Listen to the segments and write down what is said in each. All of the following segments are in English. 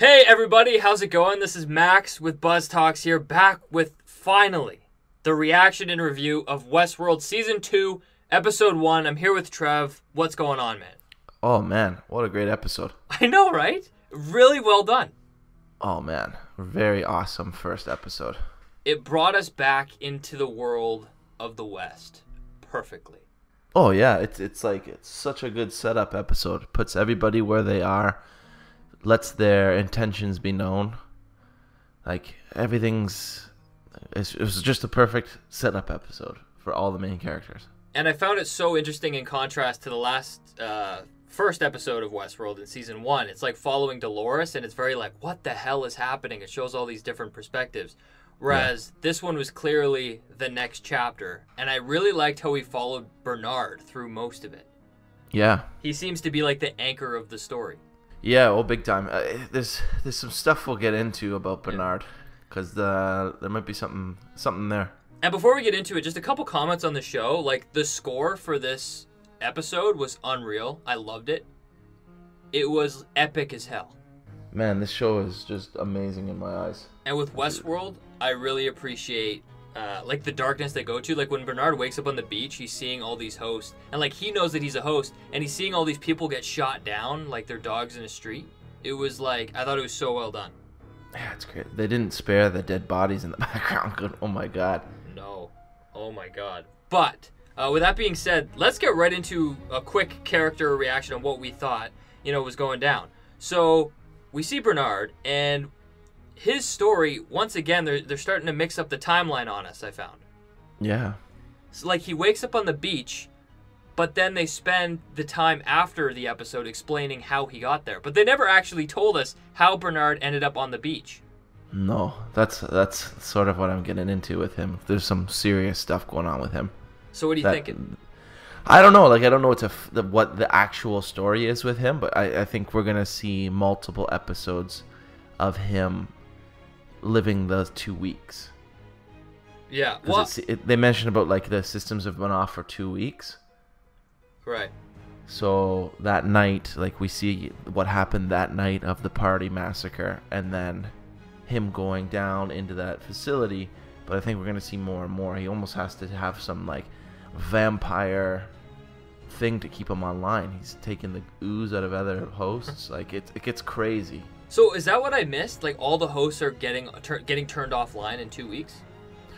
Hey everybody, how's it going? This is Max with BuzzTox here, back with finally the reaction and review of Westworld Season 2, Episode 1. I'm here with Trev. What's going on, man? Oh man, what a great episode. I know, right? Really well done. Oh man, very awesome first episode. It brought us back into the world of the West perfectly. Oh yeah, it's such a good setup episode. Puts everybody where they are, lets their intentions be known. Like it was just a perfect setup episode for all the main characters. And I found it so interesting in contrast to the last first episode of Westworld in Season 1. It's like following Dolores, and it's very like, what the hell is happening? It shows all these different perspectives. Whereas this one was clearly the next chapter. And I really liked how he followed Bernard through most of it. Yeah. He seems to be like the anchor of the story. Yeah, oh, big time. There's some stuff we'll get into about Bernard, because there might be something there. And before we get into it, just a couple comments on the show. Like, the score for this episode was unreal. I loved it. It was epic as hell. Man, this show is just amazing in my eyes. And with Westworld, I really appreciate like the darkness they go to. Like when Bernard wakes up on the beach, he's seeing all these hosts, and like he knows that he's a host, and he's seeing all these people get shot down like they're dogs in a street. It was like, I thought it was so well done. Yeah, it's great. They didn't spare the dead bodies in the background. Good. Oh my god. No. Oh my god. But with that being said, let's get right into a quick character reaction on what we thought was going down. So we see Bernard, and his story, once again, they're starting to mix up the timeline on us, I found. Yeah. So, like, he wakes up on the beach, but then they spend the time after the episode explaining how he got there. But they never actually told us how Bernard ended up on the beach. No, that's sort of what I'm getting into with him. There's some serious stuff going on with him. So what are you thinking? I don't know. Like, I don't know what the actual story is with him, but I think we're going to see multiple episodes of him living those 2 weeks. Yeah. Well, they mentioned about like the systems have been off for 2 weeks. Right. So that night, like we see what happened that night of the party massacre, and then him going down into that facility. But I think we're going to see more and more. He almost has to have some like vampire thing to keep him online. He's taking the ooze out of other hosts. Like it gets crazy. So is that what I missed? Like all the hosts are getting turned offline in 2 weeks?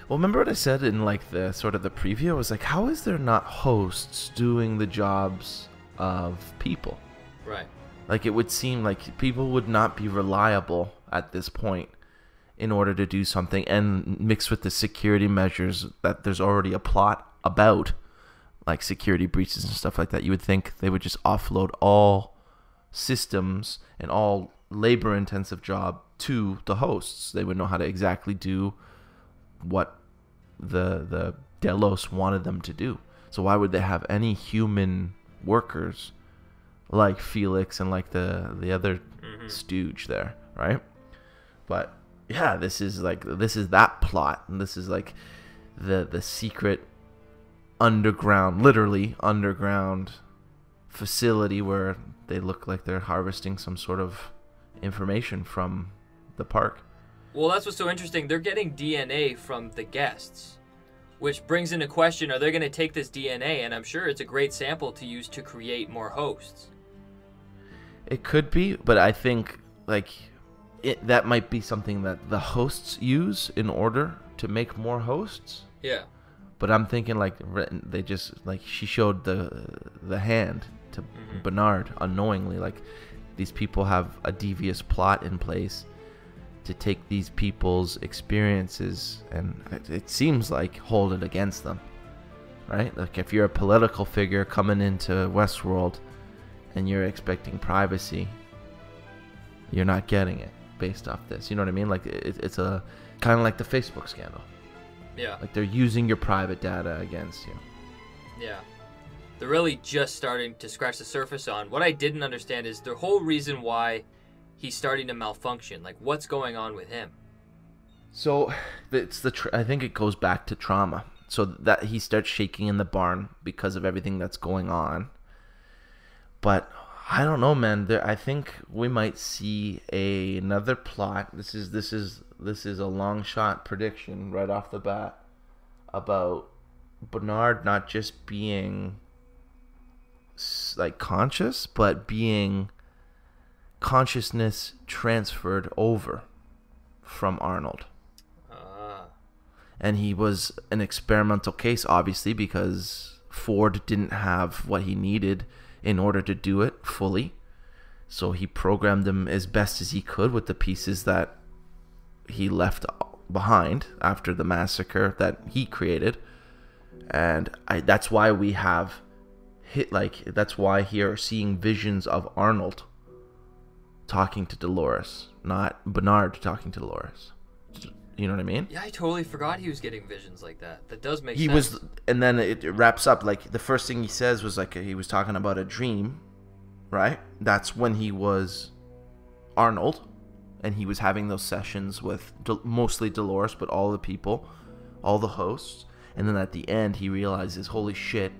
Well, remember what I said in like the sort of the preview? I was like, how is there not hosts doing the jobs of people? Right. Like it would seem like people would not be reliable at this point in order to do something, and mixed with the security measures that there's already a plot about, like security breaches and stuff like that. You would think they would just offload all systems and all labor-intensive job to the hosts. They would know how to exactly do what the Delos wanted them to do. So why would they have any human workers like Felix and like the other stooge there, right? But yeah, this is that plot, and this is like the secret underground, literally underground facility where they look like they're harvesting some sort of information from the park. Well, that's what's so interesting. They're getting DNA from the guests, which brings into question, are they going to take this DNA? And I'm sure it's a great sample to use to create more hosts. It could be, but I think like that might be something that the hosts use in order to make more hosts. Yeah. But I'm thinking like they just like she showed the hand to Bernard unknowingly, like these people have a devious plot in place to take these people's experiences and it seems like hold it against them, right? Like if you're a political figure coming into Westworld and you're expecting privacy, you're not getting it based off this. You know what I mean? Like it's a kind of like the Facebook scandal. Yeah. Like they're using your private data against you. Yeah. They're really just starting to scratch the surface on. What I didn't understand is the whole reason why he's starting to malfunction. Like, what's going on with him? So, it's I think it goes back to trauma. So that he starts shaking in the barn because of everything that's going on. But I don't know, man. I think we might see another plot. This is a long shot prediction right off the bat about Bernard not just being like conscious, but being consciousness transferred over from Arnold. And he was an experimental case, obviously, because Ford didn't have what he needed in order to do it fully. So he programmed him as best as he could with the pieces that he left behind after the massacre that he created. And that's why we have that's why here seeing visions of Arnold talking to Dolores, not Bernard talking to Dolores. You know what I mean? Yeah, I totally forgot he was getting visions like that. That does make sense. Was, and then it wraps up, like, the first thing he says was, like, he was talking about a dream, right? That's when he was Arnold, and he was having those sessions with mostly Dolores, but all the people, all the hosts. And then at the end, he realizes, holy shit,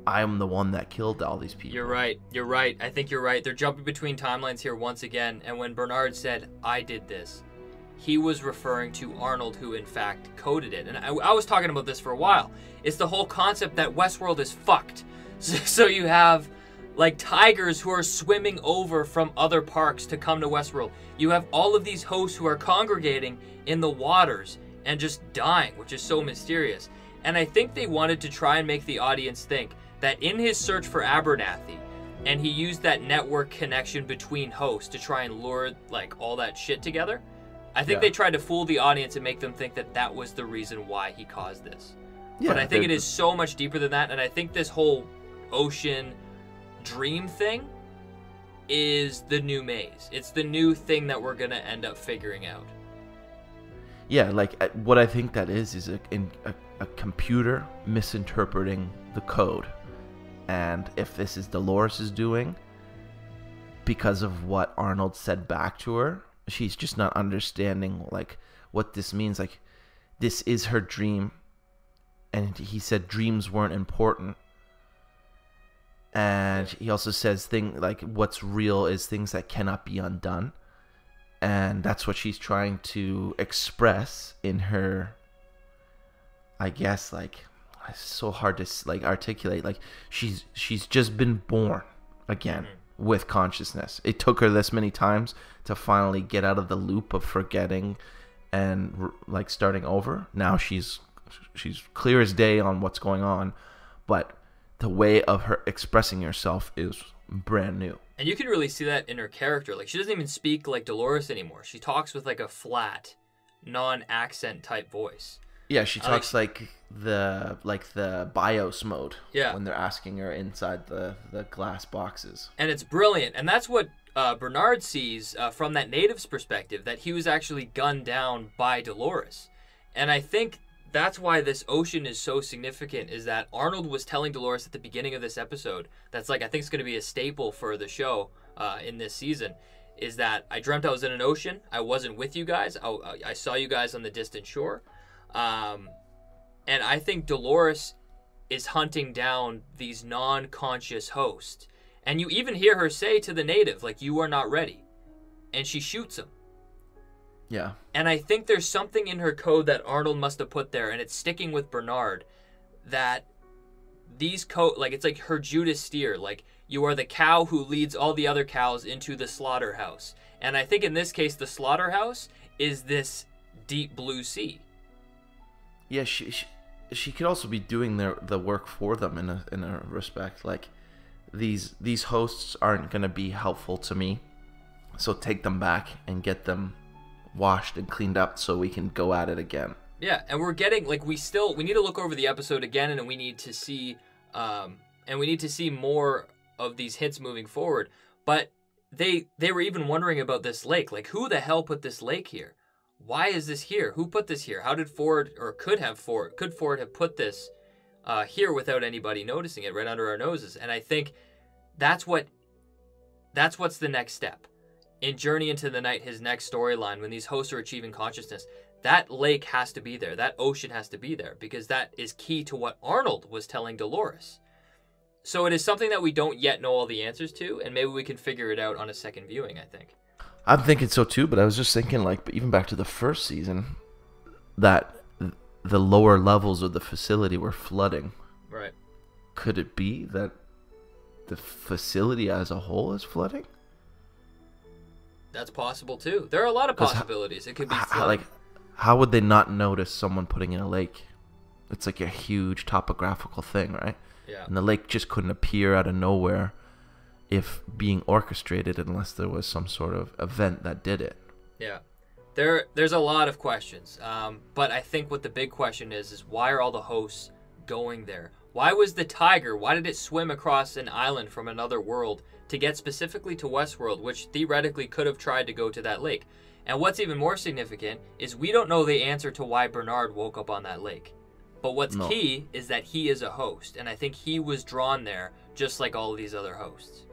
I'm the one that killed all these people. You're right. I think you're right. They're jumping between timelines here once again. And when Bernard said, I did this, he was referring to Arnold, who in fact coded it. And I was talking about this for a while. It's the whole concept that Westworld is fucked. So you have like tigers who are swimming over from other parks to come to Westworld. You have all of these hosts who are congregating in the waters and just dying, which is so mysterious. And I think they wanted to try and make the audience think that in his search for Abernathy, and he used that network connection between hosts to try and lure like all that shit together. I think they tried to fool the audience and make them think that that was the reason why he caused this. Yeah, but I think it is so much deeper than that, and I think this whole ocean dream thing is the new maze. It's the new thing that we're going to end up figuring out. Yeah, like, what I think that is a computer misinterpreting the code. And if this is Dolores' doing, because of what Arnold said back to her, she's just not understanding, like, what this means. Like, this is her dream. And he said dreams weren't important. And he also says what's real is things that cannot be undone. And that's what she's trying to express in her, I guess, like, it's so hard to like articulate. Like, she's just been born again with consciousness. It took her this many times to finally get out of the loop of forgetting and like starting over. Now she's clear as day on what's going on, but the way of her expressing herself is brand new. And you can really see that in her character. Like, she doesn't even speak like Dolores anymore. She talks with like a flat, non-accent type voice. Yeah, she talks like the BIOS mode. Yeah. When they're asking her inside the glass boxes. And it's brilliant. And that's what Bernard sees from that native's perspective, that he was actually gunned down by Dolores. And I think that's why this ocean is so significant, is that Arnold was telling Dolores at the beginning of this episode, that's like, I think it's going to be a staple for the show in this season, is that I dreamt I was in an ocean. I wasn't with you guys. I saw you guys on the distant shore. And I think Dolores is hunting down these non-conscious hosts. And you even hear her say to the native, like, you are not ready. And she shoots him. Yeah. And I think there's something in her code that Arnold must have put there, and it's sticking with Bernard, that these like, it's like her Judas steer, like, you are the cow who leads all the other cows into the slaughterhouse. And I think in this case, the slaughterhouse is this deep blue sea. Yeah, she could also be doing the work for them in a respect. Like, these hosts aren't going to be helpful to me, so take them back and get them washed and cleaned up so we can go at it again. Yeah, and we're getting, like, we need to look over the episode again, and we need to see more of these hints moving forward. But they were even wondering about this lake. Like, who the hell put this lake here? Why is this here? Who put this here? How did Ford, or could Ford have put this here without anybody noticing it right under our noses? And I think that's what's the next step. In Journey into the Night, his next storyline, when these hosts are achieving consciousness, that lake has to be there. That ocean has to be there, because that is key to what Arnold was telling Dolores. So it is something that we don't yet know all the answers to, and maybe we can figure it out on a second viewing, I think. I'm thinking so too, but I was just thinking, like, even back to the first season, that the lower levels of the facility were flooding. Right. Could it be that the facility as a whole is flooding? That's possible too. There are a lot of possibilities. It could be flooding. How would they not notice someone putting in a lake? It's like a huge topographical thing, right? Yeah. And the lake just couldn't appear out of nowhere if being orchestrated unless there was some sort of event that did it. Yeah. There's a lot of questions. But I think what the big question is why are all the hosts going there? Why was the tiger, why did it swim across an island from another world to get specifically to Westworld, which theoretically could have tried to go to that lake? And what's even more significant is we don't know the answer to why Bernard woke up on that lake. But what's key is that he is a host, and I think he was drawn there just like all of these other hosts.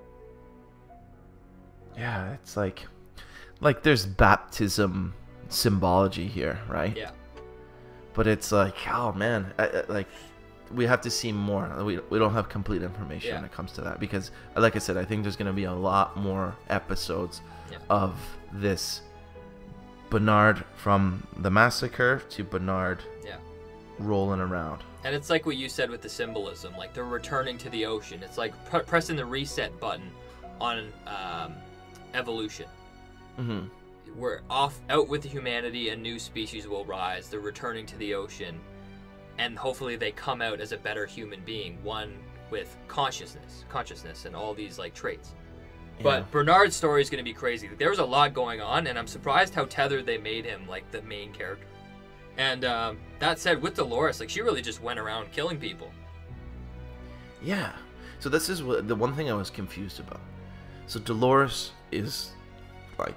Yeah, it's like there's baptism symbology here, right? Yeah. But it's like, oh man, like we have to see more. We don't have complete information when it comes to that because, like I said, I think there's going to be a lot more episodes of this Bernard from the massacre to Bernard rolling around. And it's like what you said with the symbolism, like they're returning to the ocean. It's like pressing the reset button on evolution. Mm-hmm. We're out with humanity, a new species will rise. They're returning to the ocean, and hopefully they come out as a better human being, one with consciousness, and all these like traits. Yeah. But Bernard's story is going to be crazy. There was a lot going on, and I'm surprised how tethered they made him, like the main character. And that said, with Dolores, like she really just went around killing people. Yeah. So this is the one thing I was confused about. So Dolores is like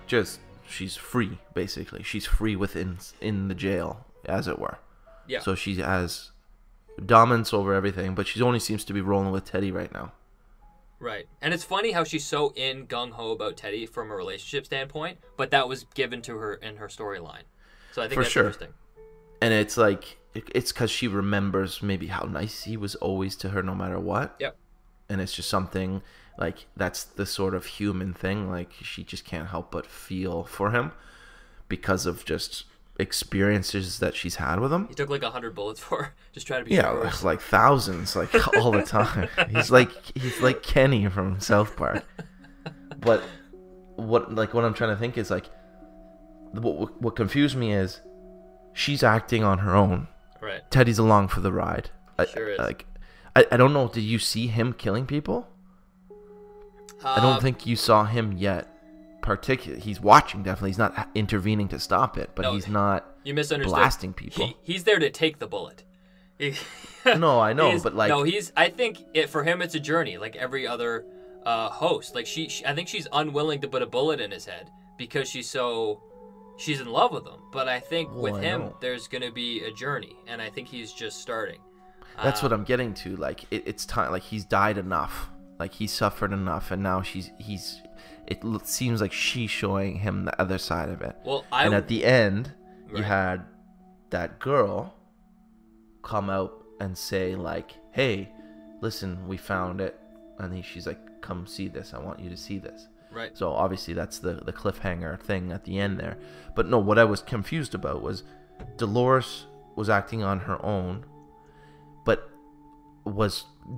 she's free, basically. She's free in the jail, as it were. Yeah. So she has dominance over everything, but she only seems to be rolling with Teddy right now. Right. And it's funny how she's so gung-ho about Teddy from a relationship standpoint, but that was given to her in her storyline. So I think that's interesting. And it's like, it's because she remembers maybe how nice he was always to her no matter what. Yep. And it's just something, like, that's the sort of human thing. Like, she just can't help but feel for him because of just experiences that she's had with him. He took like 100 bullets for her. Just trying to be sure. Like thousands, like all the time. He's like Kenny from South Park. But what I'm trying to think is like, what confused me is she's acting on her own. Right. Teddy's along for the ride. Sure is. Like, I don't know. Did you see him killing people? I don't think you saw him yet. He's watching, definitely. He's not intervening to stop it, but he's not blasting people. He's there to take the bullet. No, I know, but like... No, I think for him it's a journey, like every other host. Like I think she's unwilling to put a bullet in his head because she's in love with him. But I think with him, there's going to be a journey, and I think he's just starting. That's what I'm getting to. Like, it's time. Like, he's died enough. Like, he's suffered enough, and now it seems like she's showing him the other side of it. Well, and at the end, you had that girl come out and say, like, hey, listen, we found it. And she's like, come see this. I want you to see this. Right. So obviously that's the cliffhanger thing at the end there. But no, what I was confused about was Dolores was acting on her own, but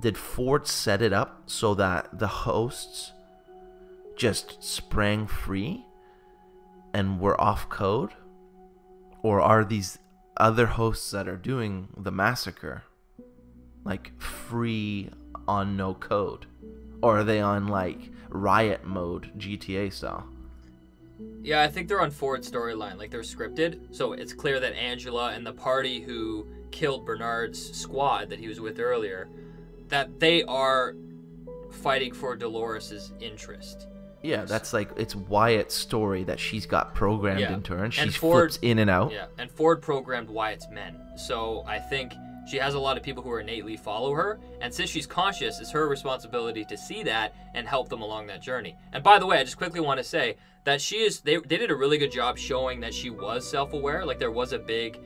did Ford set it up so that the hosts just sprang free and were off code? Or are these other hosts that are doing the massacre like free on no code? Or are they on like riot mode, GTA style? Yeah, I think they're on Ford's storyline, like they're scripted. So it's clear that Angela and the party who killed Bernard's squad that he was with earlier, that they are fighting for Dolores's interest. Yeah, that's like, it's Wyatt's story that she's got programmed into her, and she flips in and out. Yeah, and Ford programmed Wyatt's men. So I think she has a lot of people who innately follow her, and since she's conscious, it's her responsibility to see that and help them along that journey. And by the way, I just quickly want to say that they did a really good job showing that she was self-aware, like there was a big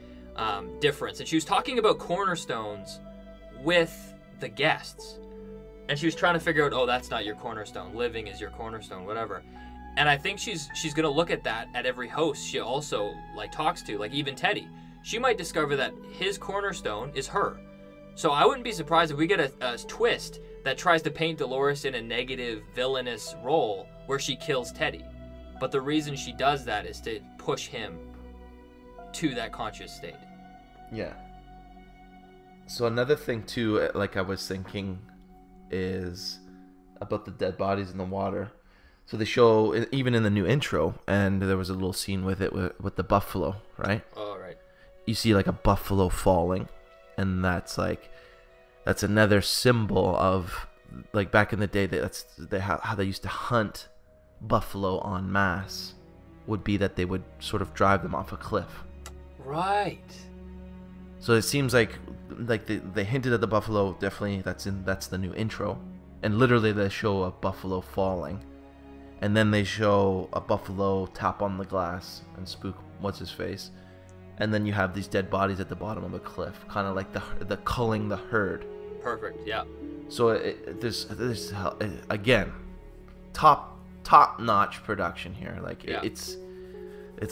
difference. And she was talking about cornerstones with the guests. And she was trying to figure out, oh, that's not your cornerstone. Living is your cornerstone, whatever. And I think she's gonna look at that at every host she also like talks to, like even Teddy. She might discover that his cornerstone is her. So I wouldn't be surprised if we get a twist that tries to paint Dolores in a negative, villainous role where she kills Teddy. But the reason she does that is to push him to that conscious state. Yeah. So another thing too, like I was thinking, is about the dead bodies in the water. So they show, even in the new intro, and there was a little scene with it with the buffalo, right? Oh, right. You see like a buffalo falling, and that's another symbol of, like, back in the day, how they used to hunt buffalo en masse, would be that they would sort of drive them off a cliff. Right. So it seems like they hinted at the buffalo. Definitely, that's the new intro, and literally they show a buffalo falling, and then they show a buffalo tap on the glass and spook what's his face, and then you have these dead bodies at the bottom of a cliff, kind of like the culling the herd. Perfect. Yeah. So there's again, top notch production here. Like it's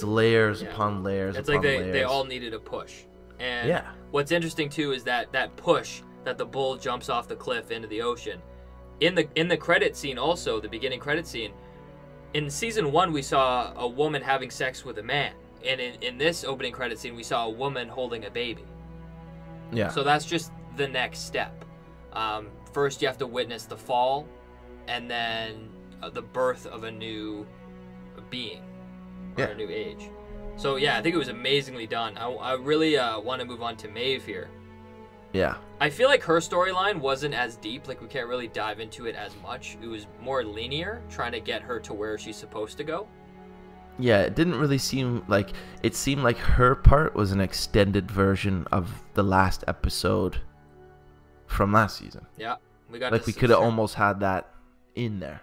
layers upon layers. It's upon like layers. they all needed a push. And yeah. What's interesting too is that push that the bull jumps off the cliff into the ocean. In the credit scene also, the beginning credit scene, in season 1 we saw a woman having sex with a man. And in this opening credit scene we saw a woman holding a baby. Yeah. So that's just the next step. First you have to witness the fall, and then the birth of a new being, or a new age. So yeah, I think it was amazingly done. I really want to move on to Maeve here. Yeah. I feel like her storyline wasn't as deep, like we can't really dive into it as much. It was more linear, trying to get her to where she's supposed to go. Yeah, it didn't really seem like, it seemed like her part was an extended version of the last episode from last season. Yeah, we got like we could have almost had that in there.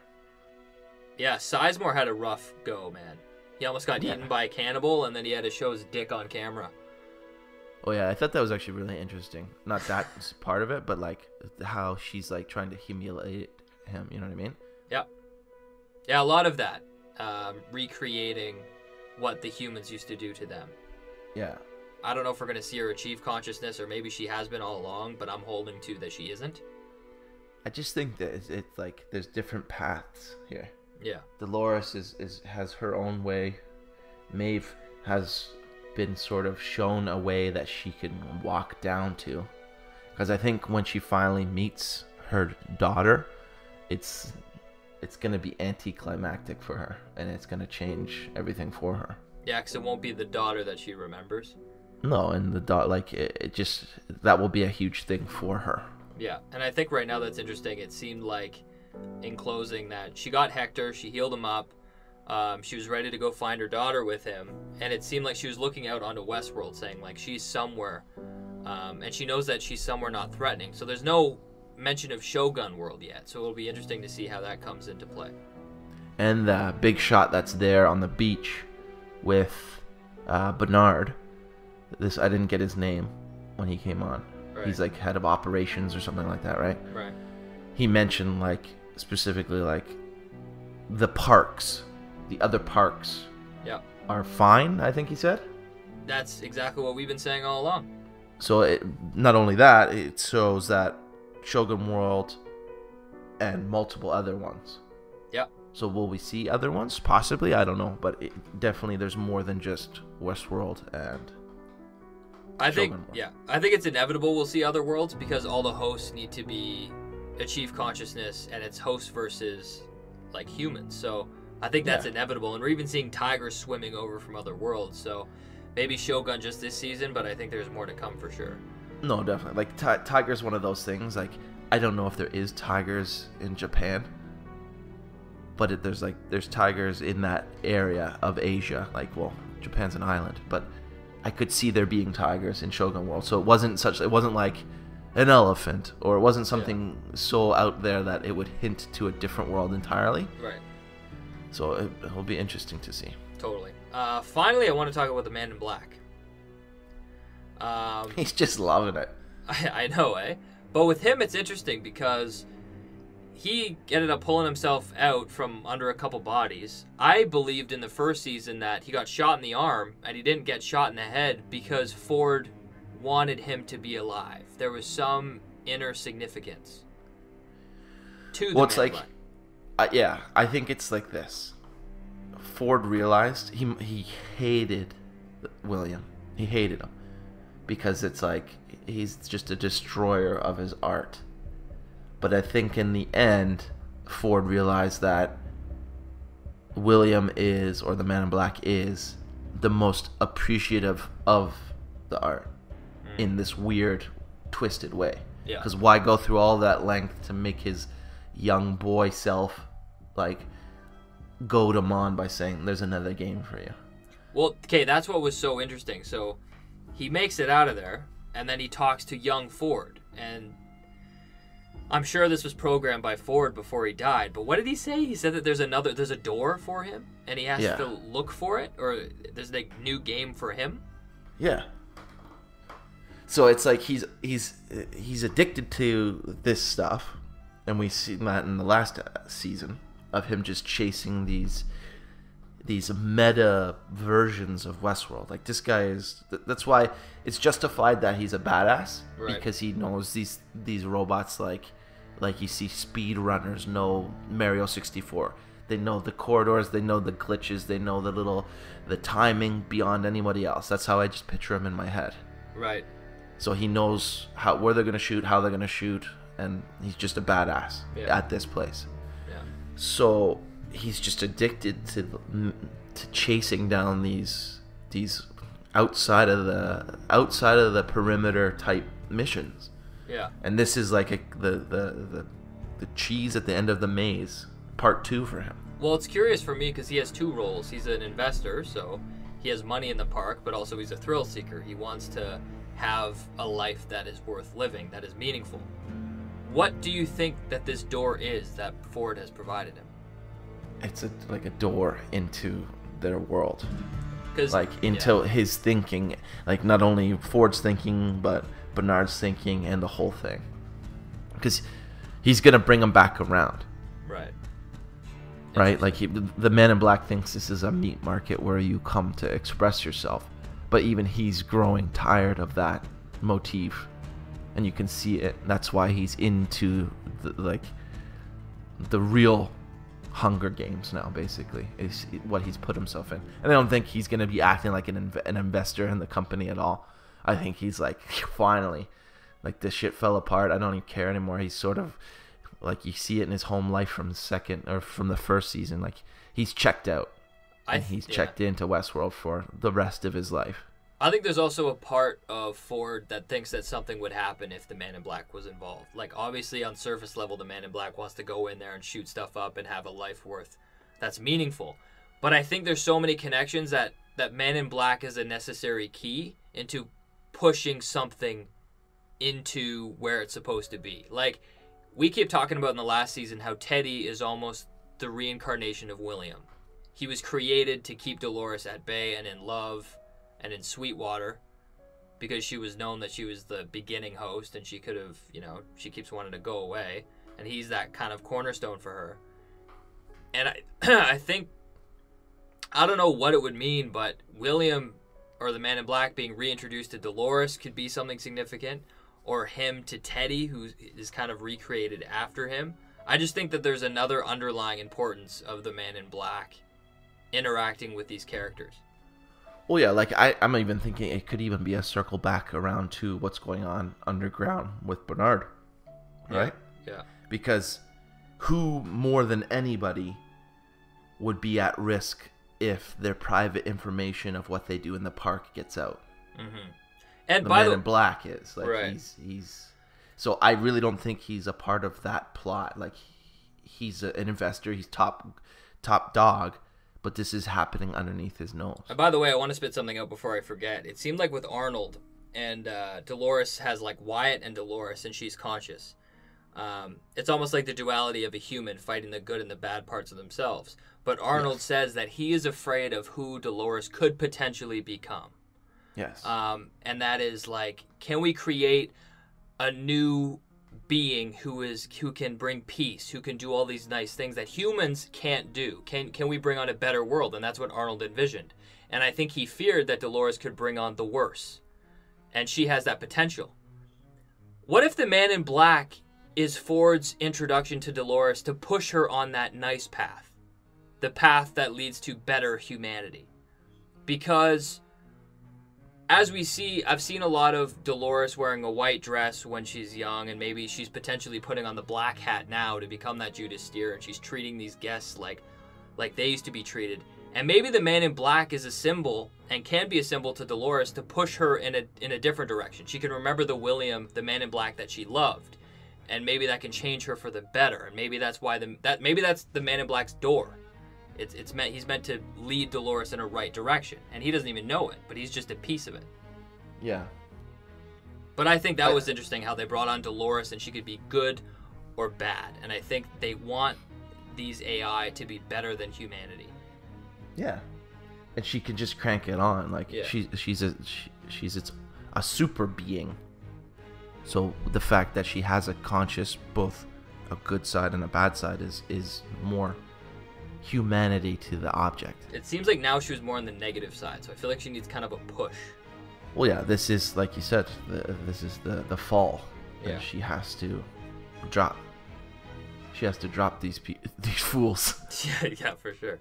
Yeah, Sizemore had a rough go, man. He almost got eaten by a cannibal, and then he had to show his dick on camera. Oh yeah, I thought that was actually really interesting. Not that part of it, but like how she's like trying to humiliate him. You know what I mean? Yeah. Yeah, a lot of that. Recreating what the humans used to do to them. Yeah. I don't know if we're going to see her achieve consciousness, or maybe she has been all along, but I'm holding to that she isn't. I just think that it's like there's different paths here. Yeah. Dolores has her own way. Maeve has been sort of shown a way that she can walk down to. Because I think when she finally meets her daughter, it's going to be anticlimactic for her, and it's going to change everything for her. Yeah, because it won't be the daughter that she remembers. No, and the daughter, like, it just, that will be a huge thing for her. Yeah, and I think right now that's interesting. It seemed like, in closing, that she got Hector, she healed him up, she was ready to go find her daughter with him, and it seemed like she was looking out onto Westworld, saying, like, she's somewhere, and she knows that she's somewhere not threatening. So there's no mention of Shogun World yet, so it'll be interesting to see how that comes into play. And the big shot that's there on the beach with Bernard, this, I didn't get his name when he came on. Right. He's like head of operations or something like that, right? Right. He mentioned, like, specifically, like, the parks, the other parks are fine, I think he said. That's exactly what we've been saying all along. So not only that, it shows that Shogun World and multiple other ones. Yeah. So will we see other ones? Possibly, I don't know, but definitely there's more than just Westworld and I think it's inevitable we'll see other worlds, because all the hosts need to achieve consciousness, and it's hosts versus like humans. So I think that's inevitable, and we're even seeing tigers swimming over from other worlds. So maybe Shogun just this season, but I think there's more to come for sure. No, definitely. Like tiger's one of those things. Like, I don't know if there is tigers in Japan, but there's tigers in that area of Asia. Like, well, Japan's an island, but I could see there being tigers in Shogun World. So it wasn't like an elephant, or it wasn't something so out there that it would hint to a different world entirely. Right. So it will be interesting to see. Totally. Finally, I want to talk about the Man in Black. He's just loving it. I know, eh? But with him, it's interesting because he ended up pulling himself out from under a couple bodies. I believed in the first season that he got shot in the arm and he didn't get shot in the head because Ford wanted him to be alive. There was some inner significance to the Well, it's yeah, I think it's like this. Ford realized he hated William. He hated him because it's like he's just a destroyer of his art. But I think in the end, Ford realized that William is, or the Man in Black is, the most appreciative of the art in this weird, twisted way. Yeah. Because why go through all that length to make his young boy self, like, goad him on by saying, there's another game for you? Well, okay, that's what was so interesting. So he makes it out of there, and then he talks to young Ford, and I'm sure this was programmed by Ford before he died, but what did he say? He said that there's a door for him, and he has to look for it, or there's a new game for him? Yeah. So it's like he's addicted to this stuff, and we see that in the last season of him just chasing these meta versions of Westworld. Like, this guy is... That's why it's justified that he's a badass, right? Because he knows these robots like you see speedrunners know Mario 64. They know the corridors, they know the glitches, they know the timing beyond anybody else. That's how I just picture him in my head. Right. So he knows where they're going to shoot, how they're going to shoot, and he's just a badass at this place. Yeah. So he's just addicted to chasing down these outside of the perimeter type missions. Yeah. And this is like the cheese at the end of the maze, part 2 for him. Well, it's curious for me because he has 2 roles. He's an investor, so he has money in the park, but also he's a thrill seeker. He wants to have a life that is worth living, that is meaningful. What do you think that this door is that Ford has provided him? It's like a door into their world. Into his thinking, like not only Ford's thinking, but Bernard's thinking and the whole thing. Because he's going to bring him back around. Right. Right? Like the Man in Black thinks this is a meat market where you come to express yourself. But even he's growing tired of that motif. And you can see it. That's why he's into the real Hunger Games now, basically, is what he's put himself in. And I don't think he's going to be acting like an investor in the company at all. I think he's like, finally, like, this shit fell apart. I don't even care anymore. He's sort of like, you see it in his home life from the first season. Like, he's checked out. And he's checked into Westworld for the rest of his life. I think there's also a part of Ford that thinks that something would happen if the Man in Black was involved. Like, obviously, on surface level, the Man in Black wants to go in there and shoot stuff up and have a life that's meaningful. But I think there's so many connections that Man in Black is a necessary key into pushing something into where it's supposed to be. Like, we keep talking about in the last season how Teddy is almost the reincarnation of William. He was created to keep Dolores at bay and in love and in Sweetwater because she was known that she was the beginning host and she could have, she keeps wanting to go away. And he's that kind of cornerstone for her. And I think, I don't know what it would mean, but William or the Man in Black being reintroduced to Dolores could be something significant, or him to Teddy, who is kind of recreated after him. I just think that there's another underlying importance of the Man in Black interacting with these characters. Well, yeah, like I'm even thinking it could even be a circle back around to what's going on underground with Bernard, right? Yeah. Because who more than anybody would be at risk if their private information of what they do in the park gets out? Mm-hmm. And the Man in Black is like, right. He's so I really don't think he's a part of that plot. Like, he's an investor, he's top dog. But this is happening underneath his nose. And by the way, I want to spit something out before I forget. It seemed like with Arnold and Dolores has like Wyatt and Dolores, and she's conscious. It's almost like the duality of a human fighting the good and the bad parts of themselves. But Arnold says that he is afraid of who Dolores could potentially become. Yes. And that is like, can we create a new being who can bring peace, who can do all these nice things that humans can't do? Can we bring on a better world? And that's what Arnold envisioned. And I think he feared that Dolores could bring on the worse. And she has that potential. What if the Man in Black is Ford's introduction to Dolores to push her on that nice path? The path that leads to better humanity. Because as we see, I've seen a lot of Dolores wearing a white dress when she's young, and maybe she's potentially putting on the black hat now to become that Judas Steer, and she's treating these guests like they used to be treated. And maybe the Man in Black is a symbol, and can be a symbol to Dolores to push her in a different direction. She can remember the the Man in Black that she loved, and maybe that can change her for the better. And maybe that's why maybe that's the Man in Black's door. He's meant to lead Dolores in a right direction, and he doesn't even know it, but he's just a piece of it. Yeah. But I think that was interesting how they brought on Dolores, and she could be good or bad. And I think they want these AI to be better than humanity. Yeah, and she can just crank it on. Like she's a super being. So the fact that she has a conscious, both a good side and a bad side, is more humanity to the object. It seems like now she was more on the negative side, so I feel like she needs kind of a push. Well, yeah, this is, like you said, this is the fall. Yeah. She has to drop. She has to drop these fools. Yeah, for sure.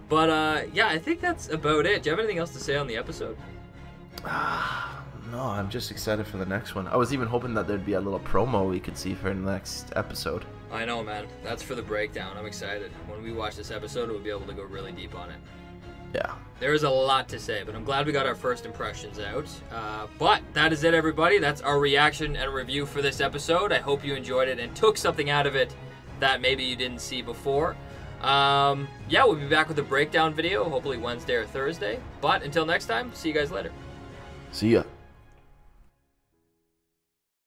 But yeah, I think that's about it. Do you have anything else to say on the episode? No, I'm just excited for the next one. I was even hoping that there'd be a little promo we could see for the next episode. I know, man. That's for the breakdown. I'm excited. When we watch this episode, we'll be able to go really deep on it. Yeah. There is a lot to say, but I'm glad we got our first impressions out. But that is it, everybody. That's our reaction and review for this episode. I hope you enjoyed it and took something out of it that maybe you didn't see before. Yeah, we'll be back with a breakdown video, hopefully Wednesday or Thursday. But until next time, see you guys later. See ya.